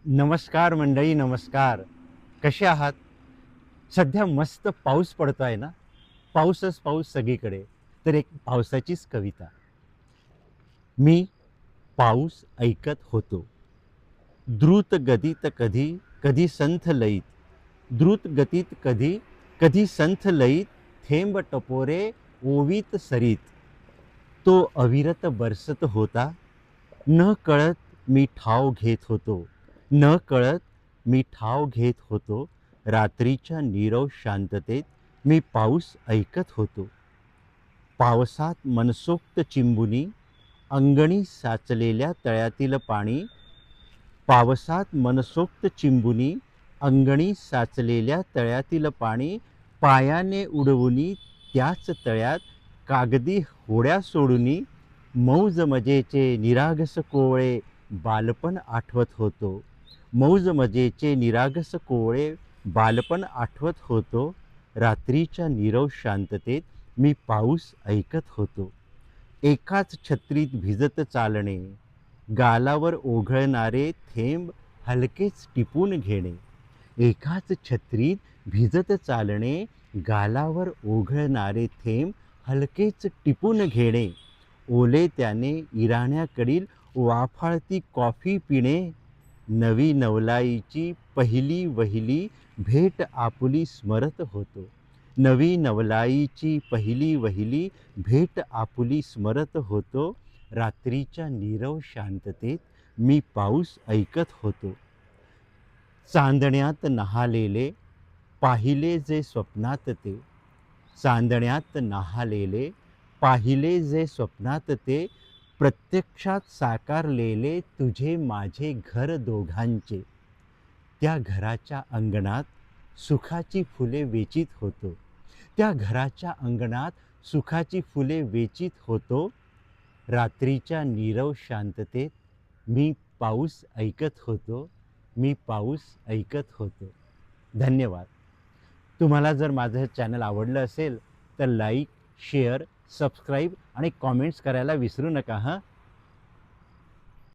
नमस्कार मंडळी, नमस्कार. कसे आहात? सध्या मस्त पाऊस पडतोय ना? पाऊसच पाऊस सगळीकडे. तर एक पावसाचीच कविता. मी पाऊस ऐकत होतो. द्रुत गतीत कधी, कधी संथ लयीत. द्रुत गतीत कधी, कधी संथ लयीत. थेंब टपोरे ओवीत सरीत. तो अविरत बरसत होता. न कळत मी ठाव घेत होतो. न कळत मी ठाव घेत होतो. रात्रीच्या नीरव शांततेत मी पाऊस ऐकत होतो. पावसात मनसोक्त चिंबुनी अंगणी साचलेल्या तळ्यातील पाणी. पावसात मनसोक्त चिंबुनी अंगणी साचलेल्या तळ्यातील पाणी. पायाने उडवुनी त्याच तळ्यात कागदी होड्या सोडुनी. मौज मजेचे निरागस कोवळे बालपण आठवत होतो. मौज मजेचे निरागस कोवळे बालपण आठवत होतो. रात्रीच्या नीरव शांततेत मी पाऊस ऐकत होतो. एकाच छत्रीत भिजत चालणे, गालावर ओघळणारे थेंब हलकेच टिपून घेणे. एकाच छत्रीत भिजत चालणे, गालावर ओघळणारे थेंब हलकेच टिपून घेणे. ओले त्याने इराण्याकडील वाफाळती कॉफी पिणे. नवी नवलाईची पहिली वहिली भेट आपुली स्मरत होतो. नवी नवलाईची पहिली वहिली भेट आपुली स्मरत होतो. रात्रीच्या नीरव शांततेत मी पाऊस ऐकत होतो. चांदण्यात न्हालेले पाहिले जे स्वप्नात ते. चांदण्यात न्हालेले पाहिले जे स्वप्नात ते. प्रत्यक्षात साकारलेले तुझे माझे घर दोघांचे. त्या घराच्या अंगणात सुखाची फुले वेचीत होतो. त्या घराच्या अंगणात सुखाची फुले वेचीत होतो. रात्रीच्या नीरव शांततेत मी पाऊस ऐकत होतो. मी पाऊस ऐकत होतो. धन्यवाद. तुम्हाला जर माझं चॅनल आवडलं असेल तर लाईक, शेअर, सबस्क्राईब आणि कॉमेंट्स करायला विसरू नका हां.